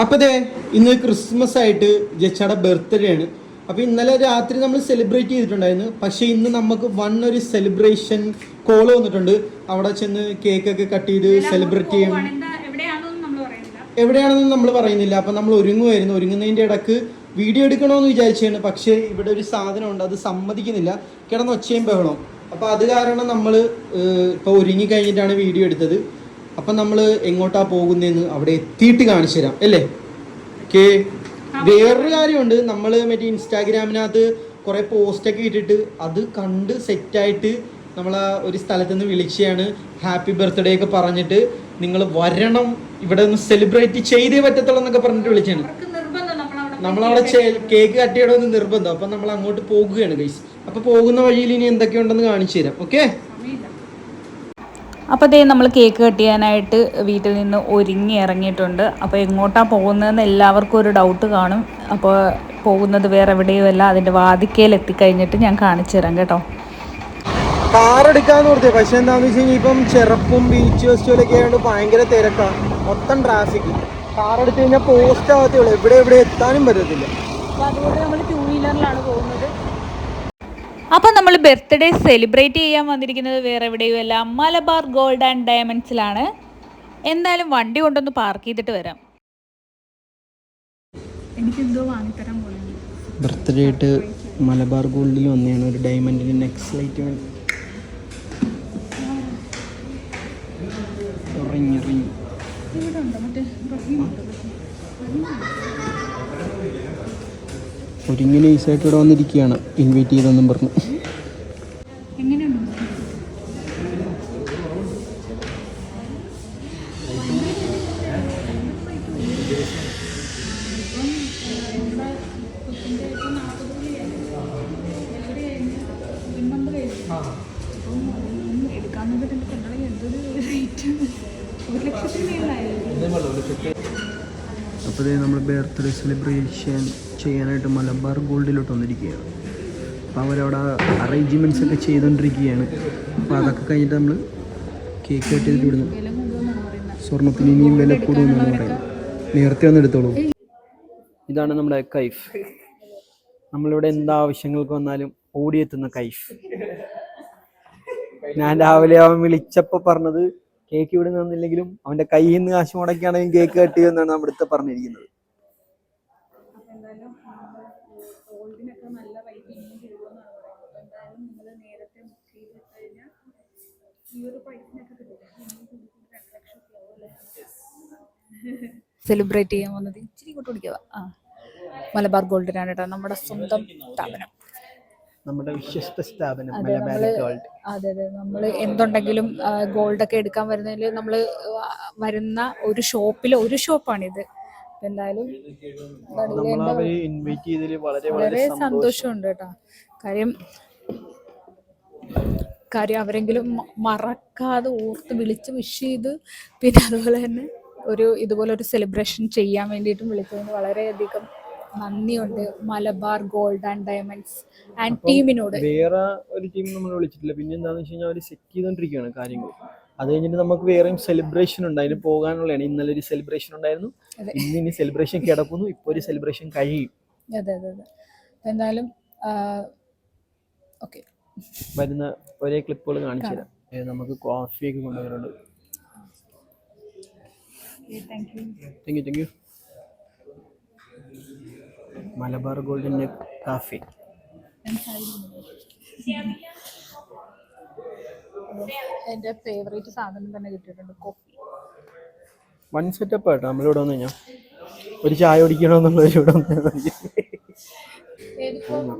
അപ്പോൾ ദേ ഇന്ന് ക്രിസ്മസ് ആയിട്ട് ജച്ചയുടെ ബർത്ത്ഡേ ആണ്. അപ്പോൾ ഇന്നലെ രാത്രി നമ്മൾ സെലിബ്രേറ്റ് ചെയ്തിട്ടുണ്ടായിരുന്നു. പക്ഷേ ഇന്ന് നമുക്ക് ഒരു സെലിബ്രേഷൻ കോൾ വന്നിട്ടുണ്ട്. അവിടെ ചെന്ന് കേക്കൊക്കെ കട്ട് ചെയ്ത് സെലിബ്രേറ്റ് ചെയ്യും. എവിടെയാണെന്ന് നമ്മൾ പറയുന്നില്ല. അപ്പം നമ്മൾ ഒരുങ്ങുമായിരുന്നു. ഒരുങ്ങുന്നതിൻ്റെ ഇടക്ക് വീഡിയോ എടുക്കണമെന്ന് വിചാരിച്ചാണ്. പക്ഷേ ഇവിടെ ഒരു സാധനമുണ്ട്, അത് സമ്മതിക്കുന്നില്ല, കിടന്ന് ഒച്ചയും ബഹളവും. അപ്പോൾ അത് കാരണം നമ്മൾ ഇപ്പോൾ ഒരുങ്ങി കഴിഞ്ഞിട്ടാണ് വീഡിയോ എടുത്തത്. അപ്പം നമ്മൾ എങ്ങോട്ടാ പോകുന്നതെന്ന് അവിടെ എത്തിയിട്ട് കാണിച്ചു തരാം അല്ലേ? ഓക്കെ. വേറൊരു കാര്യമുണ്ട്, നമ്മൾ മറ്റേ ഇൻസ്റ്റാഗ്രാമിനകത്ത് കുറേ പോസ്റ്റൊക്കെ ഇട്ടിട്ട് അത് കണ്ട് സെറ്റായിട്ട് നമ്മൾ ഒരു സ്ഥലത്ത് നിന്ന് വിളിച്ചാണ്. ഹാപ്പി ബർത്ത്ഡേ ഒക്കെ പറഞ്ഞിട്ട് നിങ്ങൾ വരണം, ഇവിടെ ഒന്ന് സെലിബ്രേറ്റ് ചെയ്തേ പറ്റത്തുള്ളൂ എന്നൊക്കെ പറഞ്ഞിട്ട് വിളിച്ചാണ്. നമ്മളവിടെ കേക്ക് കട്ട് ചെയ്യണമെന്ന് നിർബന്ധം. അപ്പം നമ്മൾ അങ്ങോട്ട് പോകുകയാണ് ഗൈസ്. അപ്പോൾ പോകുന്ന വഴിയിൽ ഇനി എന്തൊക്കെയുണ്ടെന്ന് കാണിച്ചു തരാം. ഓക്കെ. അപ്പോൾ അതേ നമ്മൾ കേക്ക് കട്ട് ചെയ്യാനായിട്ട് വീട്ടിൽ നിന്ന് ഒരുങ്ങി ഇറങ്ങിയിട്ടുണ്ട്. അപ്പോൾ എങ്ങോട്ടാണ് പോകുന്നതെന്ന് എല്ലാവർക്കും ഒരു ഡൗട്ട് കാണും. അപ്പോൾ പോകുന്നത് വേറെ എവിടെയും അല്ല, അതിൻ്റെ വാതിക്കയിൽ എത്തിക്കഴിഞ്ഞിട്ട് ഞാൻ കാണിച്ചു തരാം കേട്ടോ. കാർ എടുക്കാന്ന് ഓർത്തേ, പക്ഷെ എന്താണെന്ന് വെച്ച് കഴിഞ്ഞാൽ ഇപ്പം ചെറുപ്പും ബീച്ച് ഫെസ്റ്റിവലൊക്കെ ആയതുകൊണ്ട് ഭയങ്കര തിരക്കാണ്, മൊത്തം ട്രാഫിക്. കാർ എടുത്തു കഴിഞ്ഞാൽ പോസ്റ്റ് ആകത്തേ ഉള്ളൂ, എവിടെ എത്താനും പറ്റത്തില്ല. അപ്പോൾ അതുകൊണ്ട് നമ്മൾ 2 വീലറിലാണ് പോകുന്നത്. അപ്പോൾ നമ്മൾ ബർത്ത്ഡേ സെലിബ്രേറ്റ് ചെയ്യാൻ വന്നിരിക്കുന്നത് വേറെ എവിടെയും അല്ല, മലബാർ ഗോൾഡ് ആൻഡ് ഡയമണ്ട്സിലാണ്. എന്തായാലും വണ്ടി കൊണ്ടൊന്ന് പാർക്ക് ചെയ്തിട്ട് വരാം. എനിക്കെന്തോ വാങ്ങിത്തരാൻ പോകുന്നത്. ബർത്ത്ഡേ ആയിട്ട് മലബാർ ഗോൾഡിൽ വന്നതാണ് ഒരു ഡയമണ്ടിൻ്റെ നെക്സ്റ്റ് ലൈറ്റ് വേണ്ടി. ഒരിങ്ങനെ ഈസായിട്ട് ഇവിടെ വന്നിരിക്കുകയാണ്, ഇൻവൈറ്റ് ചെയ്തെന്നും പറഞ്ഞു. അപ്പോൾ നമ്മൾ ബർത്ത്ഡേ സെലിബ്രേഷൻ ചെയ്യാനായിട്ട് മലബാർ ഗോൾഡിലോട്ട് വന്നിരിക്കുകയാണ്. അപ്പോൾ അവരവിടെ അറേഞ്ച്മെൻറ്റ്സ് ഒക്കെ ചെയ്തുകൊണ്ടിരിക്കുകയാണ്. അപ്പോൾ അതൊക്കെ കഴിഞ്ഞിട്ട് നമ്മൾ കേക്ക് കട്ട് ചെയ്തിട്ട് വിടുന്നു. സ്വർണ്ണത്തിന് ഇനിയും വില കൂടുമെന്നാണ് പറയുന്നത്. നേരത്തെ വന്ന് എടുത്തോളൂ. ഇതാണ് നമ്മുടെ കൈഫ്. നമ്മളിവിടെ എന്താവശ്യങ്ങൾക്ക് വന്നാലും ഓടിയെത്തുന്ന കൈഫ്. ഞാൻ രാവിലെ അവൻ വിളിച്ചപ്പോൾ പറഞ്ഞത് കേക്ക് ഇവിടെ നിന്നില്ലെങ്കിലും അവൻ്റെ കയ്യിൽ നിന്ന് കാശ് മുടക്കിയാണെങ്കിൽ കേക്ക് കട്ട് ചെയ്യുമെന്നാണ് നമ്മുടെ അടുത്ത് പറഞ്ഞിരിക്കുന്നത്. സെലിബ്രേറ്റ് ചെയ്യാൻ വന്നത് ഇച്ചിരി കൂട്ട് പിടിക്കുക. മലബാർ ഗോൾഡിനാണ് കേട്ടോ, നമ്മുടെ സ്വന്തം സ്ഥാപനം, നമ്മുടെ വിശ്വസ്ത സ്ഥാപനം മലബാർ ഗോൾഡ്. അതെ അതെ, നമ്മൾ എന്തുണ്ടെങ്കിലും ഗോൾഡൊക്കെ എടുക്കാൻ വരുന്നതിൽ നമ്മൾ വരുന്ന ഒരു ഷോപ്പിൽ ഒരു ഷോപ്പാണിത്. എന്തായാലും വളരെ സന്തോഷമുണ്ട് കേട്ടോ. കാര്യം അവരെങ്കിലും മറക്കാതെ ഓർത്ത് വിളിച്ച് വിഷ് ചെയ്ത്, പിന്നെ അതുപോലെ തന്നെ ഇതുപോലെ ഒരു സെലിബ്രേഷൻ ചെയ്യാൻ വേണ്ടിയിട്ടും വിളിച്ചതിന് വളരെയധികം നന്ദിയുണ്ട് Malabar gold and diamonds and ടീമിനോട്. വേറെ ഒരു ടീം നമ്മൾ വിളിച്ചിട്ടില്ല. പിന്നെ എന്താണെന്ന് വെച്ച് കഴിഞ്ഞാൽ അവർ സെറ്റ് ചെയ്തുകൊണ്ടിരിക്കുകയാണ് കാര്യങ്ങൾ. അത് കഴിഞ്ഞിട്ട് നമുക്ക് വേറെയും സെലിബ്രേഷൻ ഉണ്ട്, അതിന് പോകാനുള്ളതാണ്. ഇന്നലെ ഒരു സെലിബ്രേഷൻ ഉണ്ടായിരുന്നു, ഇനി സെലിബ്രേഷൻ കിടക്കുന്നു, ഇപ്പോൾ ഒരു സെലിബ്രേഷൻ കഴിയും. അതെ അതെ അതെ. എന്തായാലും ഓക്കെ, വരുന്ന ഒരേ ക്ലിപ്പുകൾ കാണിച്ചു തരാം. നമുക്ക് കോഫിയൊക്കെ കൊണ്ടുവരുന്നുണ്ട്. Thank you. മലബാർ ഗോൾഡിൻ്റെ കാഫി. എൻ്റെ ഫേവറേറ്റ് സാധനം തന്നെ കിട്ടിയിട്ടുണ്ട്, കോഫി. വൺ സെറ്റപ്പ് ആട്ടോ നമ്മളിവിടെ വന്നു കഴിഞ്ഞാൽ. ഒരു ചായ കുടിക്കണമെന്നുള്ളവർ ഇവിടെ വന്നു.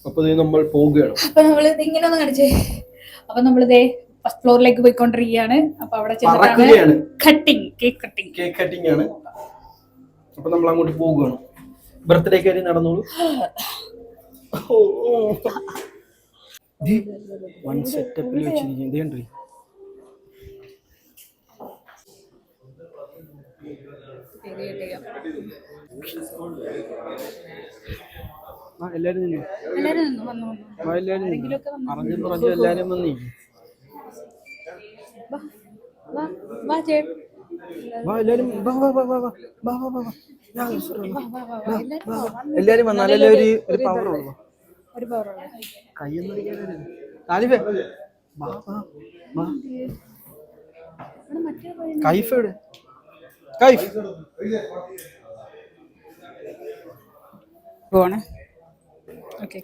അപ്പോൾ നമ്മൾ പോവുകയാണ്. അപ്പൊ നമ്മൾ ഇങ്ങനെ ഒന്ന് കാണിച്ചേ. അപ്പൊ നമ്മളിതേ ഫസ്റ്റ് ഫ്ലോറിലേക്ക് പോയിക്കൊണ്ടിരിക്കുകയാണ്. അപ്പൊ അവിടെ കേക്ക് കട്ടിംഗ് ആണ്. അപ്പൊ നമ്മൾ അങ്ങോട്ട് പോവുകയാണ്. ബർത്ത്ഡേ കാര്യം നടന്നോളൂ. വൺ സെറ്റപ്പിൽ വെച്ചിരിക്കുന്നത് എല്ലാരും എല്ലാരും വന്നു. വാ വാ വാ ചേട്ടൻ വാ എല്ലാരും വാ വാ വാ വാ വാ വാ വാ വാ വാ. വാ വാ വാ വാ എല്ലാരും വാ വന്നിട്ട് എല്ലാരും വന്നാലല്ലേ ഒരു പവർ ഉള്ളൂ. ഒരു പവറുള്ള കയ്യൊന്നും പിടിക്കാനല്ലേ താലിബേ വാ വാ വാ. മറ്റേ കൈഫ് എവിടെ? കൈഫ് പോണേ. Okay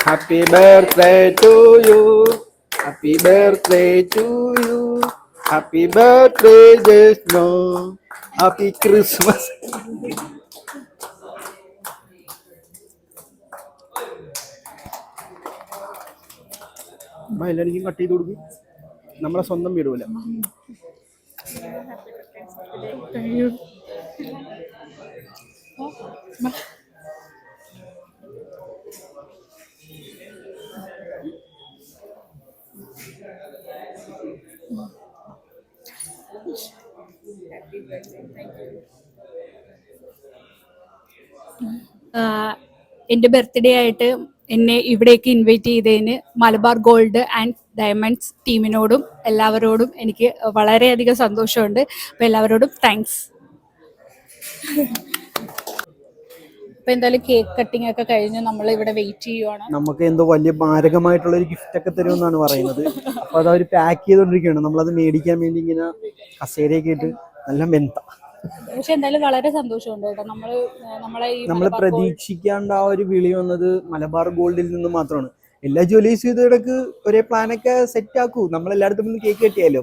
happy birthday to you, happy birthday to you, happy birthday Jasno, happy Christmas. എല്ലാവർക്കും കട്ട് ചെയ്ത് കൊടുക്കും. നമ്മളെ സ്വന്തം വീട് പോലെ. എൻ്റെ ബർത്ത്ഡേ ആയിട്ട് എന്നെ ഇവിടേക്ക് ഇൻവൈറ്റ് ചെയ്തതിന് മലബാർ ഗോൾഡ് ആൻഡ് ഡയമണ്ട്സ് ടീമിനോടും എല്ലാവരോടും എനിക്ക് വളരെയധികം സന്തോഷമുണ്ട്. അപ്പോൾ എല്ലാവരോടും താങ്ക്സ്. അപ്പോൾ എന്തായാലും കേക്ക് കട്ടിംഗ് ഒക്കെ കഴിഞ്ഞ് നമ്മൾ ഇവിടെ വെയിറ്റ് ചെയ്യുവാണ്. നമുക്ക് എന്തോ വലിയ മാരകമായിട്ടുള്ള ഒരു ഗിഫ്റ്റ് ഒക്കെ തരുമെന്നാണ് പറയുന്നത്. അപ്പൊ അത് അവർ പാക്ക് ചെയ്തോണ്ടിരിക്കുകയാണ്. നമ്മളത് മേടിക്കാൻ വേണ്ടി ഇങ്ങനെ കസേരയൊക്കെ ഇട്ട് നല്ല മെന്ത. പക്ഷെ എന്തായാലും വളരെ സന്തോഷമുണ്ട് കേട്ടോ. നമ്മൾ പ്രതീക്ഷിക്കാണ്ട് ആ ഒരു വിളി വന്നത് മലബാർ ഗോൾഡിൽ നിന്ന് മാത്രമാണ്. എല്ലാ ജ്വല്ലേഴ്സ് ഇടയ്ക്ക് ഒരേ പ്ലാനൊക്കെ സെറ്റ് ആക്കൂ. നമ്മൾ എല്ലായിടത്തും നിന്ന് കേക്ക് കെട്ടിയാലോ.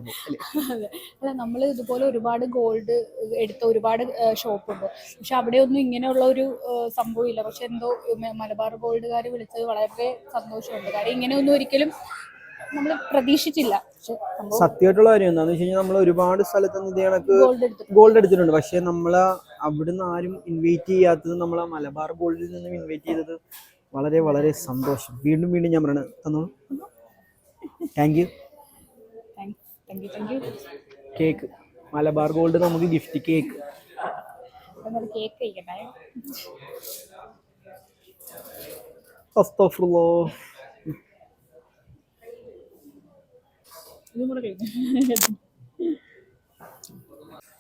അല്ല നമ്മൾ ഇതുപോലെ ഒരുപാട് ഗോൾഡ് എടുത്ത ഒരുപാട് ഷോപ്പ് ഉണ്ട്. പക്ഷെ അവിടെ ഒന്നും ഇങ്ങനെയുള്ള ഒരു സംഭവം ഇല്ല. പക്ഷെ എന്തോ മലബാർ ഗോൾഡുകാർ വിളിച്ചത് വളരെ സന്തോഷമുണ്ട്. കാര്യം ഇങ്ങനെയൊന്നും ഒരിക്കലും നമ്മൾ പ്രതീക്ഷിച്ചില്ല. സത്യമായിട്ടുള്ള കാര്യം എന്താന്ന് വെച്ച് കഴിഞ്ഞാൽ നമ്മൾ ഒരുപാട് സ്ഥലത്ത് നിന്ന് കണക്ക് ഗോൾഡ് എടുത്തിട്ടുണ്ട്. പക്ഷെ നമ്മളെ അവിടുന്ന് ആരും ഇൻവൈറ്റ് ചെയ്യാത്തത് നമ്മളെ മലബാർ ഗോൾഡിൽ നിന്നും ഇൻവൈറ്റ് ചെയ്തത് വളരെ വളരെ സന്തോഷം. വീണ്ടും വീണ്ടും ഞാൻ പറയണത് തന്നോളൂ. Thank you. Cake Malabar gold നമുക്ക് ഗിഫ്റ്റ് കേക്ക്.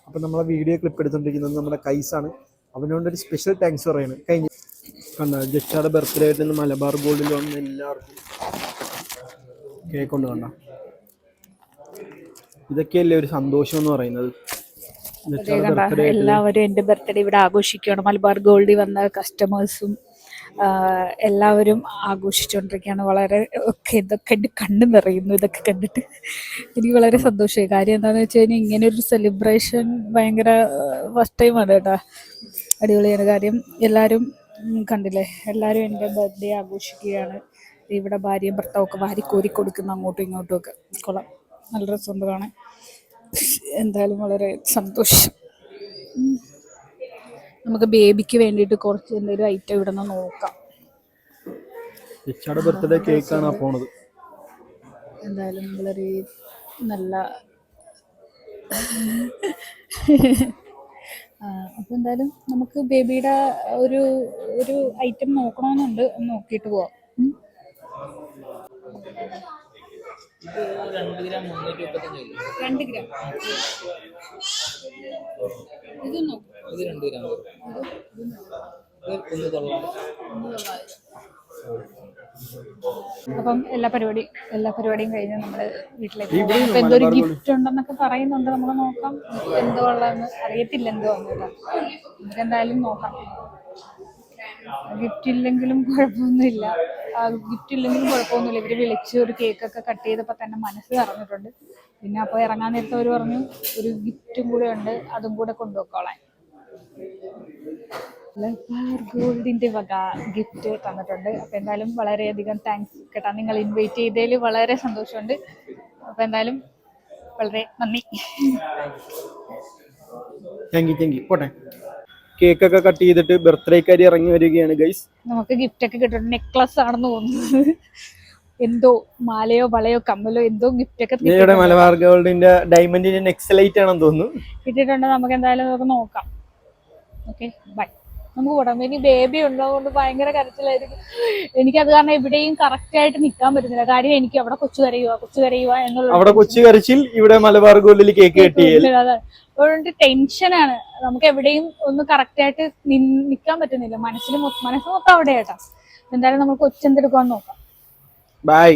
അപ്പൊ നമ്മളെ വീഡിയോ ക്ലിപ്പ് എടുത്തോണ്ടിരിക്കുന്നത് നമ്മുടെ കൈസാണ്. അവനോണ്ടൊരു സ്പെഷ്യൽ താങ്ക്സ് പറയാണ്. കഴിഞ്ഞ കണ്ട ജസ്റ്റാടെ ബർത്ത്ഡേ ആയിട്ട് മലബാർ ഗോൾഡിൽ വന്ന എല്ലാവർക്കും കേക്ക് കൊണ്ട് കണ്ട. ഇതൊക്കെയല്ലേ ഒരു സന്തോഷം എന്ന് പറയുന്നത്. എല്ലാവരും എൻ്റെ ബർത്ത്ഡേ ഇവിടെ ആഘോഷിക്കുകയാണ്. മലബാർ ഗോൾഡിൽ വന്ന കസ്റ്റമേഴ്സും എല്ലാവരും ആഘോഷിച്ചുകൊണ്ടിരിക്കുകയാണ്. വളരെ ഒക്കെ ഇതൊക്കെ എൻ്റെ കണ്ണ് നിറയുന്നു ഇതൊക്കെ കണ്ടിട്ട്. എനിക്ക് വളരെ സന്തോഷമായി. കാര്യം എന്താണെന്ന് വെച്ച് കഴിഞ്ഞാൽ ഇങ്ങനെ ഒരു സെലിബ്രേഷൻ ഭയങ്കര ഫസ്റ്റ് ടൈമാണ് കേട്ടോ. അടിപൊളിയാണ്. കാര്യം എല്ലാവരും കണ്ടില്ലേ, എല്ലാവരും എൻ്റെ ബർത്ത്ഡേ ആഘോഷിക്കുകയാണ്. ഇവിടെ ഭാര്യയും ഭർത്താവൊക്കെ വാരിക്കോരി കൊടുക്കുന്ന അങ്ങോട്ടും ഇങ്ങോട്ടും ഒക്കെ. കൊള്ളാം, നല്ല രസമുണ്ട് കാണാൻ. എന്തായാലും വളരെ സന്തോഷം. നമുക്ക് ബേബിക്ക് വേണ്ടിയിട്ട് കുറച്ച് എന്തെങ്കിലും ഐറ്റം ഇവിടെ നിന്ന് നോക്കാം. ബർത്ത്ഡേ കേക്കാണ് പോണത്. എന്തായാലും വളരെ നല്ല അപ്പോൾ എന്തായാലും നമുക്ക് ബേബിയുടെ ഒരു ഒരു ഐറ്റം നോക്കണമെന്നുണ്ട്. നോക്കിയിട്ട് പോവാം. 2 ഗ്രാം 335. 2 ഗ്രാം ഇത് നോക്കും. ഇത് 2 ഗ്രാം. ഇത് 1.9. അപ്പം എല്ലാ പരിപാടിയും കഴിഞ്ഞ് നമ്മള് വീട്ടിലേക്ക് പോകും. അപ്പൊ എന്തോ ഒരു ഗിഫ്റ്റ് ഉണ്ടെന്നൊക്കെ പറയുന്നുണ്ട്. നമുക്ക് നോക്കാം എന്തോ ഉള്ളതെന്ന്. അറിയത്തില്ല എന്തോ വന്നിട്ടാ. നമുക്ക് എന്തായാലും നോക്കാം. ഗിഫ്റ്റ് ഇല്ലെങ്കിലും കുഴപ്പമൊന്നുമില്ല. ഇവര് വിളിച്ച് ഒരു കേക്കൊക്കെ കട്ട് ചെയ്തപ്പോൾ തന്നെ മനസ്സ് നിറഞ്ഞിട്ടുണ്ട്. പിന്നെ അപ്പോൾ ഇറങ്ങാൻ നേരത്തെ അവർ പറഞ്ഞു ഒരു ഗിഫ്റ്റും കൂടെ ഉണ്ട്, അതും കൂടെ കൊണ്ടുപോയിക്കോളാൻ. മലബാർ ഗോൾഡിന്റെ വക ഗിഫ്റ്റ് തന്നിട്ടുണ്ട്. അപ്പോൾ എന്തായാലും വളരെയധികം താങ്ക്സ് കേട്ടോ. നിങ്ങൾ ഇൻവൈറ്റ് ചെയ്തതിൽ വളരെ സന്തോഷമുണ്ട്. അപ്പോൾ എന്തായാലും വളരെ നന്ദി. Thank you. പോട്ടെ. കേക്കൊക്കെ കട്ട് ചെയ്തിട്ട് ബർത്ത്ഡേക്കാരി ഇറങ്ങി വരികയാണ് ഗൈസ്. നമുക്ക് ഗിഫ്റ്റ് ഒക്കെ കിട്ടും. നെക്ലസ് ആണെന്ന് തോന്നുന്നത്. എന്തോ മാലയോ വളയോ കമ്മലോ എന്തോ ഗിഫ്റ്റ് ഒക്കെ മലബാർ ഗോൾഡിന്റെ ഡയമണ്ടിന്റെ നെക്സ്റ്റ് ലൈറ്റ് ആണെന്ന് തോന്നുന്നു കിട്ടിയിട്ടുണ്ട്. നമുക്ക് എന്തായാലും നമുക്ക് നോക്കാം. Okay, bye. നമുക്ക് പോടാം. ഇനി ബേബി ഉള്ളതുകൊണ്ട് ഭയങ്കര കരച്ചിലായിരിക്കും. എനിക്കത് കാരണം എവിടെയും കറക്റ്റ് ആയിട്ട് നിൽക്കാൻ പറ്റുന്നില്ല. കാര്യം എനിക്ക് അവിടെ കൊച്ചു കരയുക എന്നുള്ള അവിടെ കൊച്ചു കരച്ചിൽ, ഇവിടെ മലബാർ ഗോൾഡിൽ കേക്ക് കെട്ടിയൽ. അതുകൊണ്ട് ടെൻഷനാണ്. നമുക്ക് എവിടെയും ഒന്ന് കറക്റ്റ് ആയിട്ട് നിൽക്കാൻ പറ്റുന്നില്ല. മനസ്സ് മൊത്തം അവിടെ ആയിട്ടാ. എന്തായാലും നമുക്ക് കൊച്ചെന്തെടുക്കാന്ന് നോക്കാം. ബൈ.